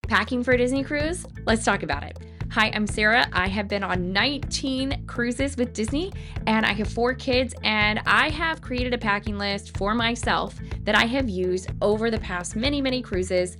Packing for a Disney cruise? Let's talk about it. Hi, I'm Sarah. I have been on 19 cruises with Disney and I have 4 kids, and I have created a packing list for myself that I have used over the past many cruises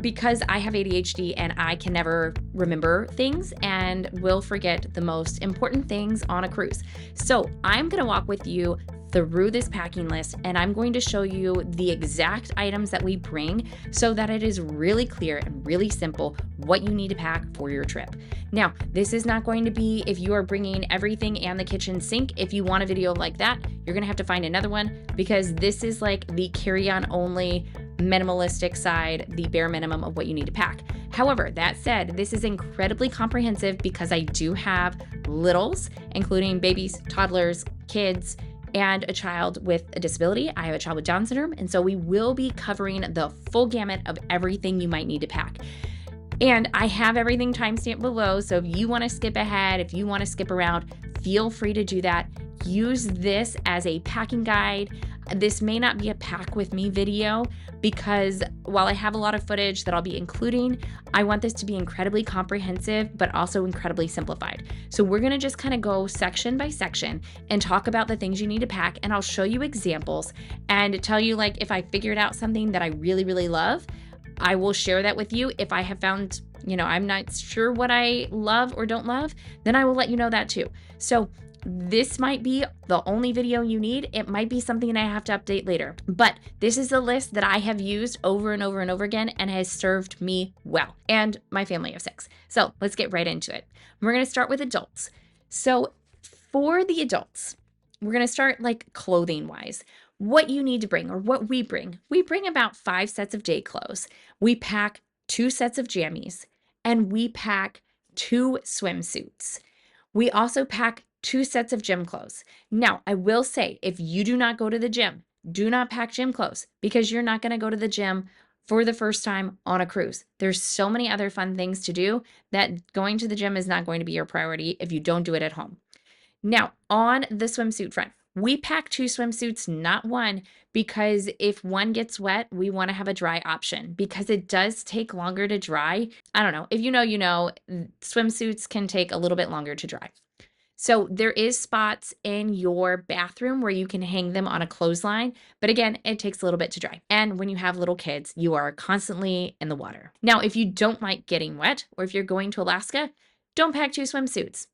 because I have ADHD and I can never remember things and will forget the most important things on a cruise. So I'm going to walk with you through this packing list, and I'm going to show you the exact items that we bring so that it is really clear and really simple what you need to pack for your trip. Now, this is not going to be if you are bringing everything and the kitchen sink. If you want a video like that, you're gonna have to find another one, because this is like the carry-on only minimalistic side, the bare minimum of what you need to pack. However, that said, this is incredibly comprehensive because I do have littles, including babies, toddlers, kids, and a child with a disability. I have a child with Down syndrome, and so we will be covering the full gamut of everything you might need to pack. And I have everything timestamped below, so if you want to skip ahead, if you want to skip around, feel free to do that. Use this as a packing guide. This may not be a pack with me video because while I have a lot of footage that I'll be including, I want this to be incredibly comprehensive, but also incredibly simplified. So we're gonna just kind of go section by section and talk about the things you need to pack, and I'll show you examples and tell you, like, if I figured out something that I really love, I will share that with you. If I have found, I'm not sure what I love or don't love, then I will let you know that too. So this might be the only video you need. It might be something I have to update later, but this is the list that I have used over and over again and has served me well and my family of 6. So let's get right into it. We're going to start with adults. So for the adults, we're going to start like clothing wise. What you need to bring, or what we bring. We bring about 5 sets of day clothes. We pack 2 sets of jammies, and we pack 2 swimsuits. We also pack 2 sets of gym clothes. Now, I will say, if you do not go to the gym, do not pack gym clothes, because you're not going to go to the gym for the first time on a cruise. There's so many other fun things to do that going to the gym is not going to be your priority if you don't do it at home. Now, on the swimsuit front, we pack 2 swimsuits, not 1, because if one gets wet, we want to have a dry option because it does take longer to dry. I don't know. If you know, swimsuits can take a little bit longer to dry. So there is spots in your bathroom where you can hang them on a clothesline, but again, it takes a little bit to dry. And when you have little kids, you are constantly in the water. Now, if you don't like getting wet, or if you're going to Alaska, don't pack 2 swimsuits.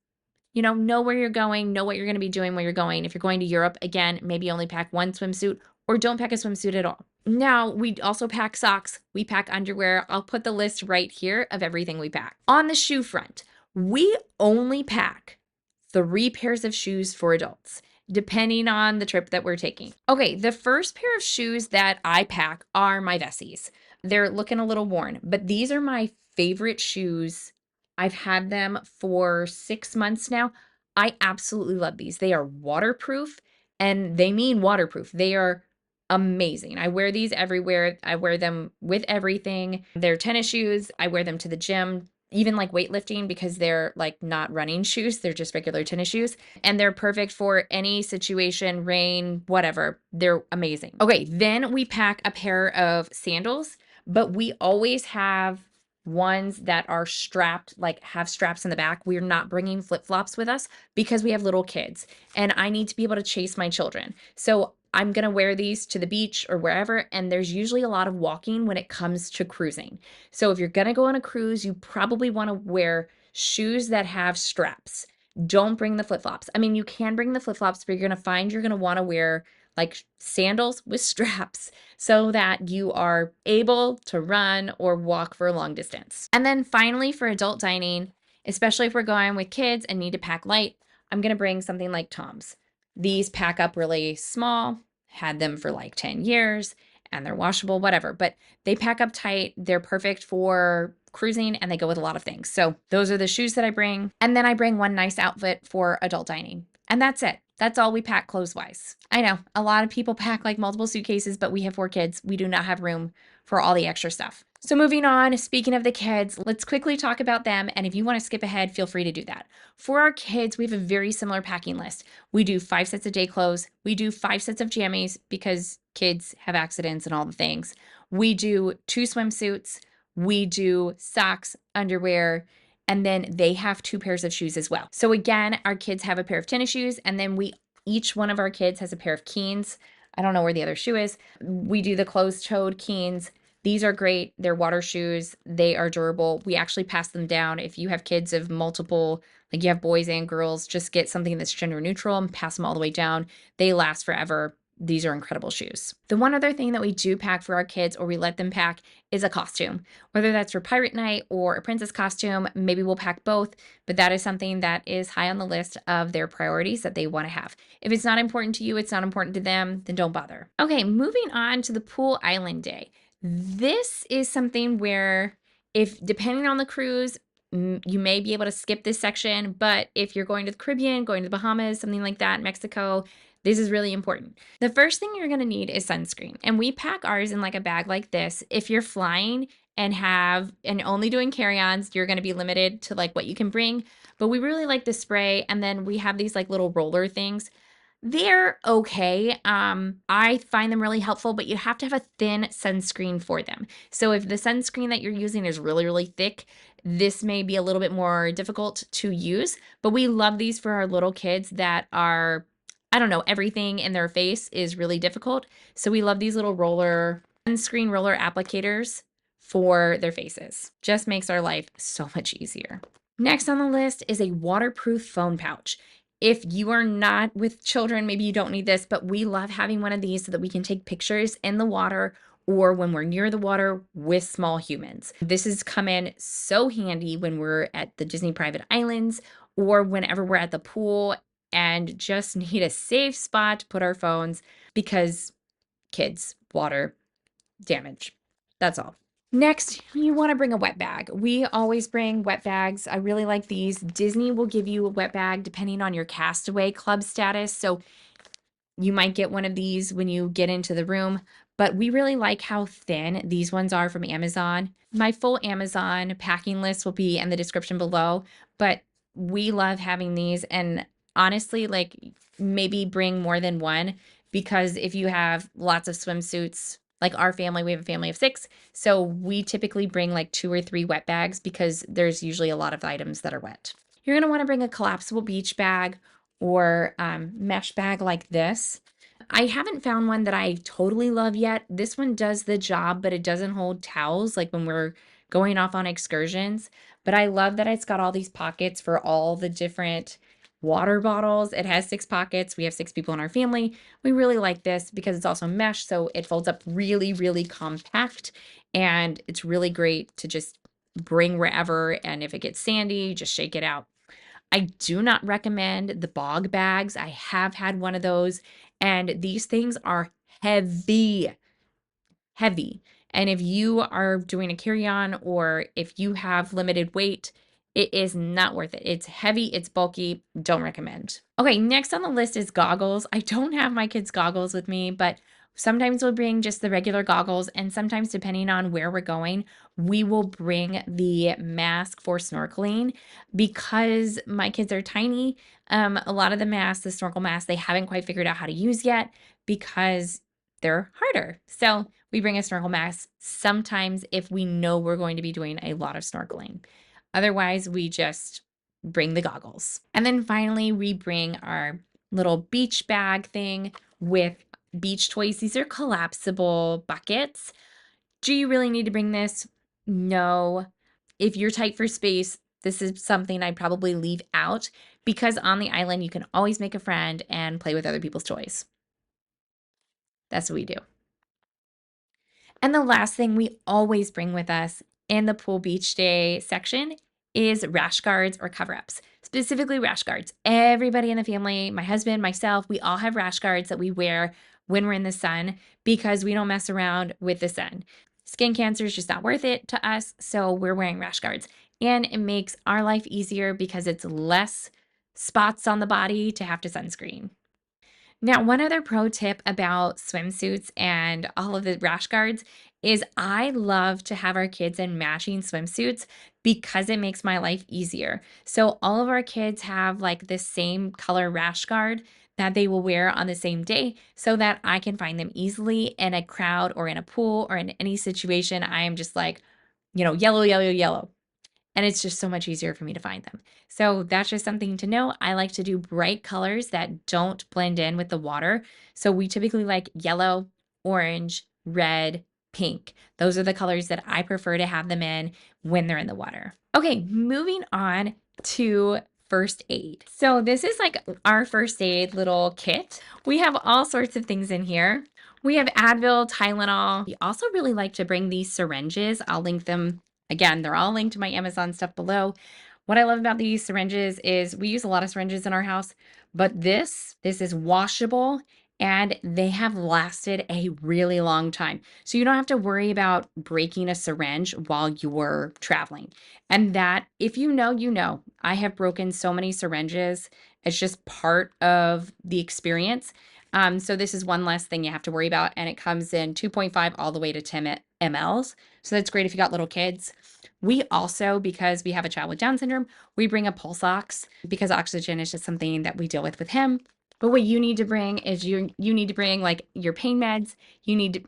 Know where you're going, know what you're going to be doing where you're going. If you're going to Europe, again, maybe only pack 1 swimsuit, or don't pack a swimsuit at all. Now, we also pack socks, we pack underwear. I'll put the list right here of everything we pack. On the shoe front, we only pack 3 pairs of shoes for adults, depending on the trip that we're taking. Okay, the first pair of shoes that I pack are my Vessies. They're looking a little worn, but these are my favorite shoes. I've had them for 6 months now. I absolutely love these. They are waterproof, and they mean waterproof. They are amazing. I wear these everywhere. I wear them with everything. They're tennis shoes. I wear them to the gym, even like weightlifting, because they're like not running shoes. They're just regular tennis shoes, and they're perfect for any situation, rain, whatever. They're amazing. Okay, then we pack a pair of sandals, but we always have ones that are strapped, like have straps in the back. We're not bringing flip-flops with us because we have little kids and I need to be able to chase my children. So I'm going to wear these to the beach or wherever, and there's usually a lot of walking when it comes to cruising. So if you're going to go on a cruise, you probably want to wear shoes that have straps. Don't bring the flip-flops. I mean, you can bring the flip-flops, but you're going to find you're going to want to wear like sandals with straps so that you are able to run or walk for a long distance. And then finally, for adult dining, especially if we're going with kids and need to pack light, I'm going to bring something like Tom's. These pack up really small, had them for like 10 years, and they're washable, whatever, but they pack up tight. They're perfect for cruising and they go with a lot of things. So those are the shoes that I bring. And then I bring one nice outfit for adult dining. And that's it. That's all we pack clothes-wise. I know a lot of people pack like multiple suitcases, but we have 4 kids. We do not have room for all the extra stuff. So moving on, speaking of the kids, let's quickly talk about them. And if you want to skip ahead, feel free to do that. For our kids, we have a very similar packing list. We do 5 sets of day clothes. We do 5 sets of jammies because kids have accidents and all the things. We do 2 swimsuits. We do socks, underwear, and then they have 2 pairs of shoes as well. So again, our kids have a pair of tennis shoes, and then each one of our kids has a pair of Keens. I don't know where the other shoe is. We do the closed-toed Keens. These are great. They're water shoes. They are durable. We actually pass them down. If you have kids of multiple, like you have boys and girls, just get something that's gender neutral and pass them all the way down. They last forever. These are incredible shoes. The one other thing that we do pack for our kids, or we let them pack, is a costume. Whether that's for pirate night or a princess costume, maybe we'll pack both, but that is something that is high on the list of their priorities that they want to have. If it's not important to you, it's not important to them, then don't bother. Okay, moving on to the pool island day. This is something where, if depending on the cruise, you may be able to skip this section, but if you're going to the Caribbean, going to the Bahamas, something like that, Mexico, this is really important. The first thing you're going to need is sunscreen, and we pack ours in like a bag like this. If you're flying and only doing carry-ons, you're going to be limited to like what you can bring, but we really like the spray, and then we have these like little roller things. They're okay. I find them really helpful, but you have to have a thin sunscreen for them. So if the sunscreen that you're using is really, really thick, this may be a little bit more difficult to use, but we love these for our little kids that are, I don't know, everything in their face is really difficult. So we love these little sunscreen roller applicators for their faces. Just makes our life so much easier. Next on the list is a waterproof phone pouch. If you are not with children, maybe you don't need this, but we love having one of these so that we can take pictures in the water or when we're near the water with small humans. This has come in so handy when we're at the Disney private islands or whenever we're at the pool and just need a safe spot to put our phones because kids, water, damage. That's all. Next, you want to bring a wet bag. We always bring wet bags. I really like these. Disney will give you a wet bag depending on your Castaway Club status. So you might get one of these when you get into the room, but we really like how thin these ones are from Amazon. My full Amazon packing list will be in the description below, but we love having these, and honestly, like maybe bring more than one, because if you have lots of swimsuits, like our family, we have a family of 6, so we typically bring like 2 or 3 wet bags because there's usually a lot of items that are wet. You're going to want to bring a collapsible beach bag or mesh bag like this. I haven't found one that I totally love yet. This one does the job, but it doesn't hold towels like when we're going off on excursions. But I love that it's got all these pockets for all the different water bottles. It has 6 pockets. We have 6 people in our family. We really like this because it's also mesh, so it folds up really, really compact, and it's really great to just bring wherever, and if it gets sandy, just shake it out. I do not recommend the bog bags. I have had one of those, and these things are heavy, heavy. And if you are doing a carry-on or if you have limited weight, it is not worth it. It's heavy, it's bulky, don't recommend. Okay, next on the list is goggles. I don't have my kids' goggles with me, but sometimes we'll bring just the regular goggles, and sometimes depending on where we're going, we will bring the mask for snorkeling. Because my kids are tiny, a lot of the masks, the snorkel masks, they haven't quite figured out how to use yet because they're harder. So we bring a snorkel mask sometimes if we know we're going to be doing a lot of snorkeling. Otherwise, we just bring the goggles. And then finally, we bring our little beach bag thing with beach toys. These are collapsible buckets. Do you really need to bring this? No. If you're tight for space, this is something I'd probably leave out because on the island, you can always make a friend and play with other people's toys. That's what we do. And the last thing we always bring with us in the pool beach day section is rash guards or cover-ups, specifically rash guards. Everybody in the family, my husband, myself, we all have rash guards that we wear when we're in the sun because we don't mess around with the sun. Skin cancer is just not worth it to us, so we're wearing rash guards. And it makes our life easier because it's less spots on the body to have to sunscreen. Now, one other pro tip about swimsuits and all of the rash guards is I love to have our kids in matching swimsuits because it makes my life easier. So all of our kids have like the same color rash guard that they will wear on the same day so that I can find them easily in a crowd or in a pool or in any situation. I am just like, yellow, yellow, yellow. And it's just so much easier for me to find them. So that's just something to know. I like to do bright colors that don't blend in with the water. So we typically like yellow, orange, red, pink. Those are the colors that I prefer to have them in when they're in the water. Okay, moving on to first aid. So this is like our first aid little kit. We have all sorts of things in here. We have Advil, Tylenol. We also really like to bring these syringes. I'll link them. Again, they're all linked to my Amazon stuff below. What I love about these syringes is we use a lot of syringes in our house, but this is washable and they have lasted a really long time. So you don't have to worry about breaking a syringe while you're traveling. And that, if you know, you know. I have broken so many syringes. It's just part of the experience. So this is one less thing you have to worry about, and it comes in 2.5 all the way to 10 mLs. So that's great if you got little kids. We also, because we have a child with Down syndrome, we bring a pulse ox because oxygen is just something that we deal with him. But what you need to bring is you need to bring like your pain meds.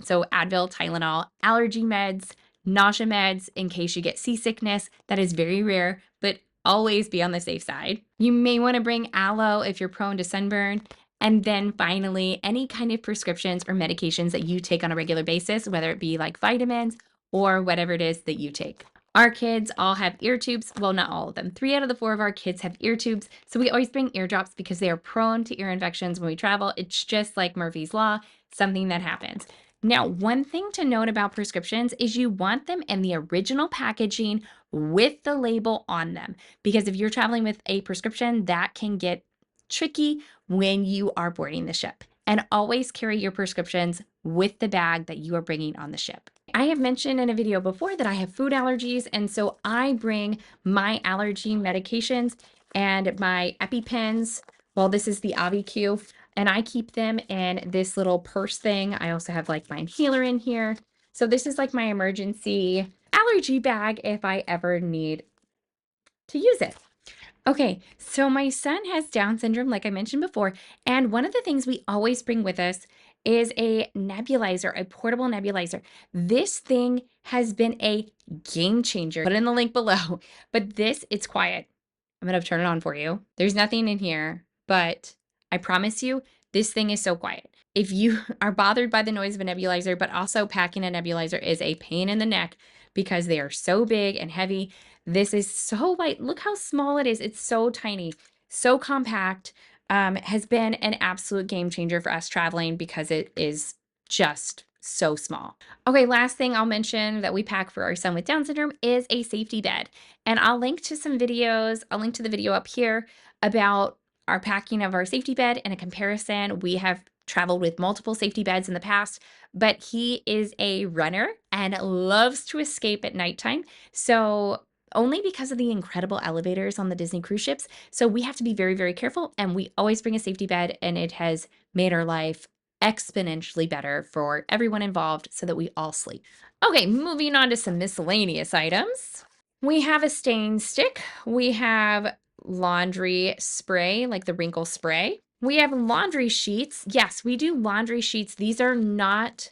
So Advil, Tylenol, allergy meds, nausea meds in case you get seasickness. That is very rare, but always be on the safe side. You may want to bring aloe if you're prone to sunburn. And then finally, any kind of prescriptions or medications that you take on a regular basis, whether it be like vitamins or whatever it is that you take. Our kids all have ear tubes. Well, not all of them. 3 out of the 4 of our kids have ear tubes. So we always bring eardrops because they are prone to ear infections when we travel. It's just like Murphy's Law, something that happens. Now, one thing to note about prescriptions is you want them in the original packaging with the label on them. Because if you're traveling with a prescription, that can get tricky when you are boarding the ship. And always carry your prescriptions with the bag that you are bringing on the ship. I have mentioned in a video before that I have food allergies, and so I bring my allergy medications and my EpiPens. Well, this is the AviQ, and I keep them in this little purse thing. I also have like my inhaler in here. So this is like my emergency allergy bag if I ever need to use it. Okay, so my son has Down syndrome, like I mentioned before, and one of the things we always bring with us is a nebulizer, a portable nebulizer. This thing has been a game changer. Put in the link below, but it's quiet. I'm gonna turn it on for you. There's nothing in here, but I promise you, this thing is so quiet. If you are bothered by the noise of a nebulizer, but also packing a nebulizer is a pain in the neck because they are so big and heavy. This is so light. Look how small it is. It's so tiny, so compact. Has been an absolute game changer for us traveling because it is just so small. Okay, last thing I'll mention that we pack for our son with Down syndrome is a safety bed. And I'll link to some videos. I'll link to the video up here about our packing of our safety bed and a comparison. We have traveled with multiple safety beds in the past, but he is a runner and loves to escape at nighttime. So only because of the incredible elevators on the Disney cruise ships. So we have to be very, very careful, and we always bring a safety bed, and it has made our life exponentially better for everyone involved so that we all sleep. Okay, moving on to some miscellaneous items. We have a stain stick. We have laundry spray, like the wrinkle spray. We have laundry sheets. Yes, we do laundry sheets. These are not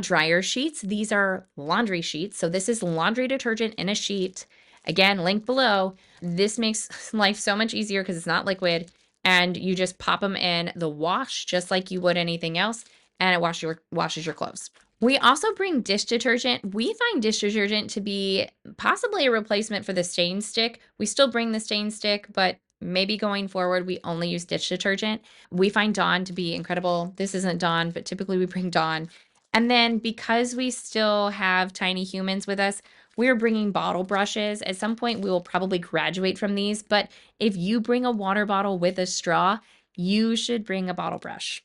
dryer sheets. These are laundry sheets. So this is laundry detergent in a sheet. Again, link below. This makes life so much easier because it's not liquid, and you just pop them in the wash just like you would anything else, and it washes your clothes. We also bring dish detergent. We find dish detergent to be possibly a replacement for the stain stick. We still bring the stain stick, but maybe going forward, we only use dish detergent. We find Dawn to be incredible. This isn't Dawn, but typically we bring Dawn. And then because we still have tiny humans with us, we're bringing bottle brushes. At some point, we will probably graduate from these, but if you bring a water bottle with a straw, you should bring a bottle brush.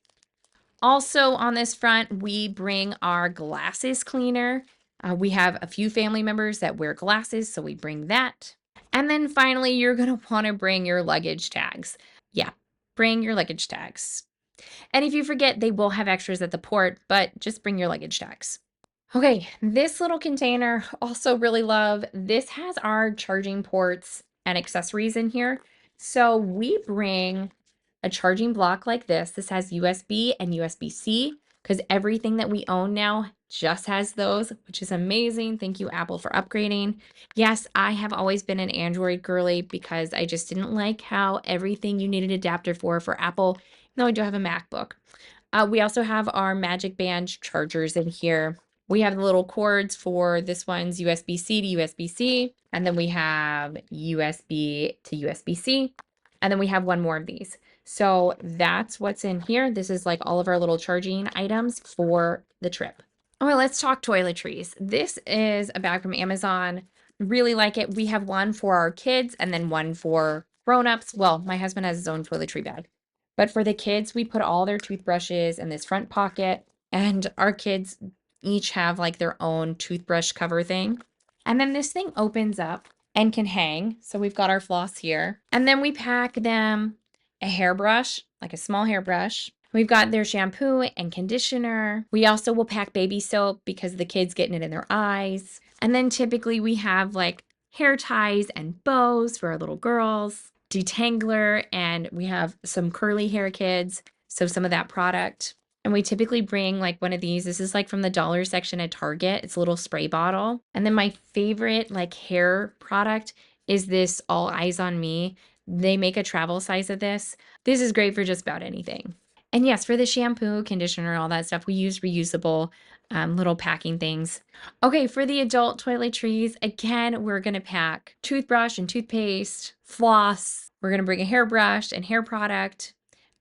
Also on this front, we bring our glasses cleaner. We have a few family members that wear glasses, so we bring that. And then finally, you're gonna wanna bring your luggage tags. Yeah, bring your luggage tags. And if you forget, they will have extras at the port, but just bring your luggage tags. Okay, this little container, also really love. This has our charging ports and accessories in here. So we bring a charging block like this. This has USB and USB-C. because everything that we own now just has those, which is amazing. Thank you, Apple, for upgrading. Yes, I have always been an Android girly because I just didn't like how everything you needed an adapter for Apple, though I do have a MacBook. We also have our Magic Band chargers in here. We have the little cords for this one's USB-C to USB-C, and then we have USB to USB-C, and then we have one more of these. So that's what's in here. This is like all of our little charging items for the trip. All right, let's talk toiletries. This is a bag from Amazon. Really like it. We have one for our kids and then one for grown-ups. Well, my husband has his own toiletry bag. But for the kids, we put all their toothbrushes in this front pocket, and our kids each have like their own toothbrush cover thing. And then this thing opens up and can hang. So we've got our floss here. And then we pack them a hairbrush, like a small hairbrush. We've got their shampoo and conditioner. We also will pack baby soap because the kids getting it in their eyes. And then typically we have like hair ties and bows for our little girls, detangler, and we have some curly hair kids, so some of that product. And we typically bring like one of these. This is like from the dollar section at Target. It's a little spray bottle. And then my favorite like hair product is this All Eyes on Me. They make a travel size of this. This is great for just about anything. And yes, for the shampoo, conditioner, all that stuff, we use reusable little packing things. Okay, for the adult toiletries, again, we're going to pack toothbrush and toothpaste, floss. We're going to bring a hairbrush and hair product.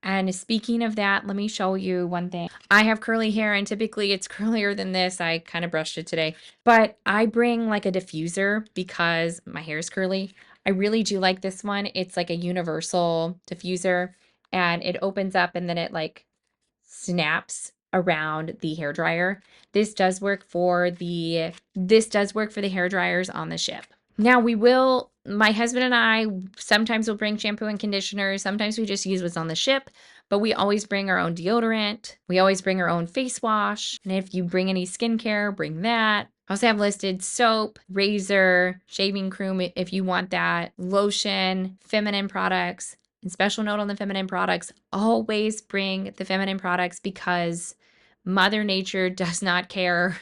And speaking of that, let me show you one thing. I have curly hair, and typically it's curlier than this. I kind of brushed it today. But I bring like a diffuser because my hair is curly. I really do like this one. It's like a universal diffuser, and it opens up and then it like snaps around the hair dryer. This does work for the hair dryers on the ship. Now my husband and I sometimes will bring shampoo and conditioner. Sometimes we just use what's on the ship, but we always bring our own deodorant. We always bring our own face wash. And if you bring any skincare, bring that. I also have listed soap, razor, shaving cream if you want that, lotion, feminine products. And special note on the feminine products, always bring the feminine products because Mother Nature does not care.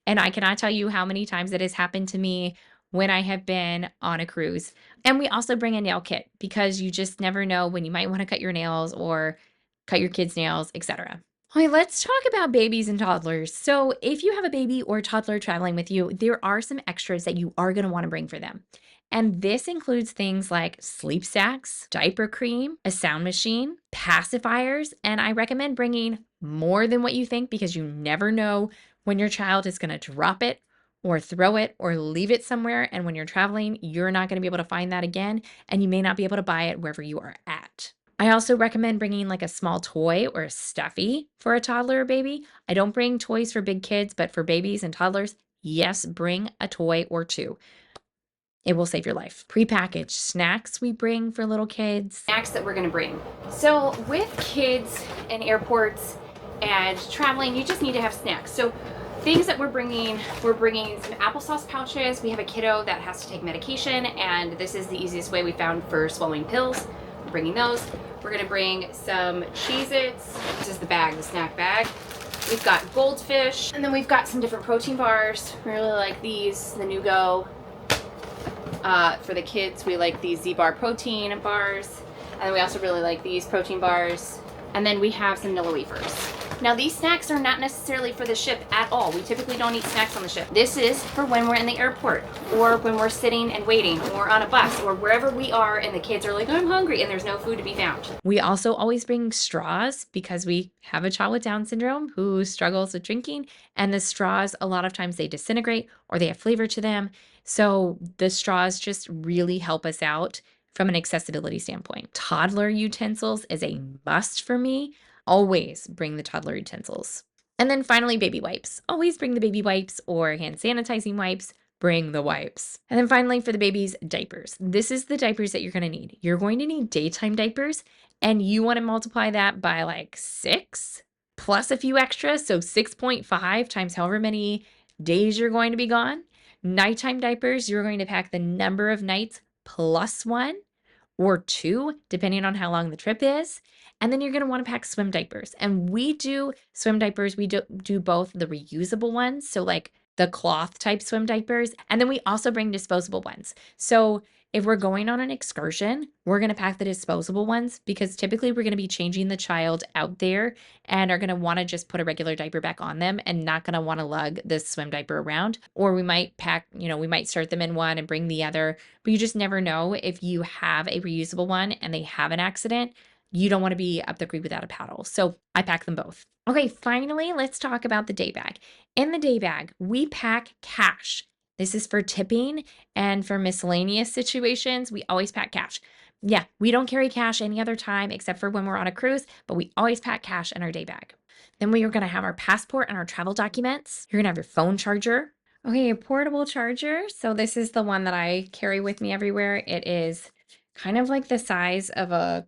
And I cannot tell you how many times it has happened to me when I have been on a cruise. And we also bring a nail kit because you just never know when you might want to cut your nails or cut your kids' nails, etc. Okay, let's talk about babies and toddlers. So if you have a baby or toddler traveling with you, there are some extras that you are going to want to bring for them. And this includes things like sleep sacks, diaper cream, a sound machine, pacifiers, and I recommend bringing more than what you think because you never know when your child is going to drop it or throw it or leave it somewhere. And when you're traveling, you're not going to be able to find that again, and you may not be able to buy it wherever you are at. I also recommend bringing like a small toy or a stuffy for a toddler or baby. I don't bring toys for big kids, but for babies and toddlers, yes, bring a toy or two. It will save your life. Prepackaged snacks we bring for little kids. Snacks that we're gonna bring. So with kids and airports and traveling, you just need to have snacks. So things that we're bringing some applesauce pouches. We have a kiddo that has to take medication, and this is the easiest way we found for swallowing pills. We're bringing those. We're gonna bring some Cheez-Its. This is the bag, the snack bag. We've got goldfish, and then we've got some different protein bars. We really like these, the Nugo. For the kids, we like these Z-Bar protein bars. And then we also really like these protein bars. And then we have some Nilla wafers. Now these snacks are not necessarily for the ship at all. We typically don't eat snacks on the ship. This is for when we're in the airport or when we're sitting and waiting or on a bus or wherever we are and the kids are like, I'm hungry, and there's no food to be found. We also always bring straws because we have a child with Down syndrome who struggles with drinking, and the straws, a lot of times they disintegrate or they have flavor to them. So the straws just really help us out from an accessibility standpoint. Toddler utensils is a must for me. Always bring the toddler utensils. And then finally, baby wipes. Always bring the baby wipes or hand sanitizing wipes. Bring the wipes. And then finally, for the babies, diapers. This is the diapers that you're going to need. You're going to need daytime diapers, and you want to multiply that by like 6 plus a few extras. So 6.5 times however many days you're going to be gone. Nighttime diapers, you're going to pack the number of nights plus 1, or 2, depending on how long the trip is. And then you're gonna wanna pack swim diapers. And we do swim diapers, we do both the reusable ones, so like the cloth type swim diapers, and then we also bring disposable ones. So if we're going on an excursion, we're gonna pack the disposable ones because typically we're gonna be changing the child out there and are gonna wanna just put a regular diaper back on them and not gonna wanna lug this swim diaper around. Or we might pack, we might start them in one and bring the other, but you just never know if you have a reusable one and they have an accident. You don't wanna be up the creek without a paddle. So I pack them both. Okay, finally, let's talk about the day bag. In the day bag, we pack cash. This is for tipping and for miscellaneous situations. We always pack cash. Yeah, we don't carry cash any other time except for when we're on a cruise, but we always pack cash in our day bag. Then we are going to have our passport and our travel documents. You're going to have your phone charger. Okay, a portable charger. So this is the one that I carry with me everywhere. It is kind of like the size of a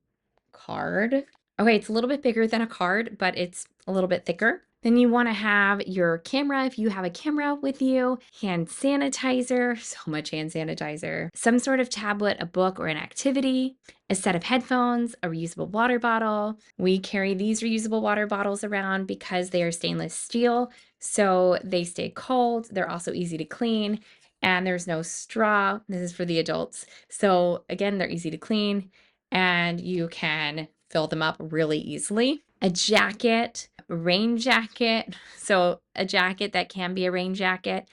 card. Okay, it's a little bit bigger than a card, but it's a little bit thicker. Then you want to have your camera if you have a camera with you, hand sanitizer, so much hand sanitizer, some sort of tablet, a book, or an activity, a set of headphones, a reusable water bottle. We carry these reusable water bottles around because they are stainless steel, so they stay cold. They're also easy to clean, and there's no straw. This is for the adults. So again, they're easy to clean and you can fill them up really easily. A jacket, rain jacket. So a jacket that can be a rain jacket.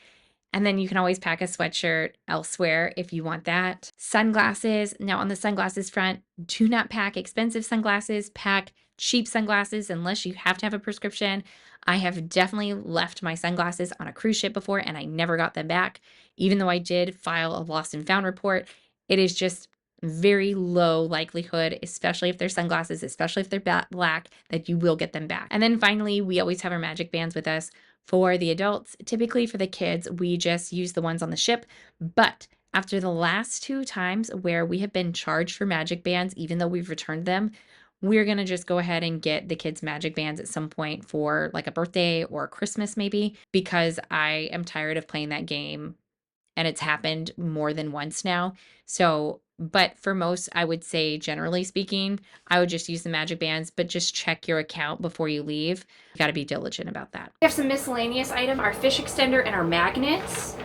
And then you can always pack a sweatshirt elsewhere if you want that. Sunglasses. Now on the sunglasses front, do not pack expensive sunglasses. Pack cheap sunglasses unless you have to have a prescription. I have definitely left my sunglasses on a cruise ship before and I never got them back. Even though I did file a lost and found report, it is just very low likelihood, especially if they're sunglasses, especially if they're black, that you will get them back. And then finally, we always have our magic bands with us for the adults. Typically for the kids, we just use the ones on the ship. But after the last 2 times where we have been charged for magic bands, even though we've returned them, we're going to just go ahead and get the kids magic bands at some point for like a birthday or Christmas maybe, because I am tired of playing that game and it's happened more than once now. So, but for most, I would say generally speaking, I would just use the magic bands, but just check your account before you leave. You got to be diligent about that. We have some miscellaneous item, our fish extender and our magnets.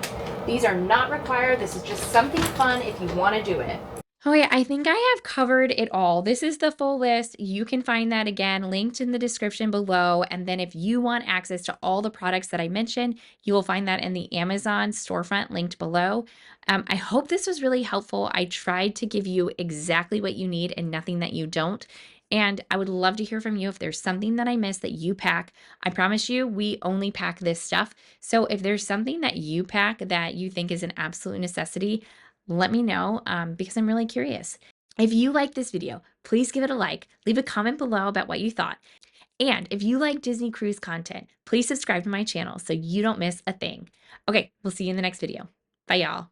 These are not required. This is just something fun if you want to do it. Okay, I think I have covered it all. This is the full list. You can find that again linked in the description below. And then if you want access to all the products that I mentioned, you will find that in the Amazon storefront linked below. I hope this was really helpful. I tried to give you exactly what you need and nothing that you don't. And I would love to hear from you if there's something that I missed that you pack. I promise you, we only pack this stuff. So if there's something that you pack that you think is an absolute necessity, let me know because I'm really curious. If you like this video, please give it a like, leave a comment below about what you thought. And if you like Disney cruise content, please subscribe to my channel so you don't miss a thing. Okay, we'll see you in the next video. Bye, y'all.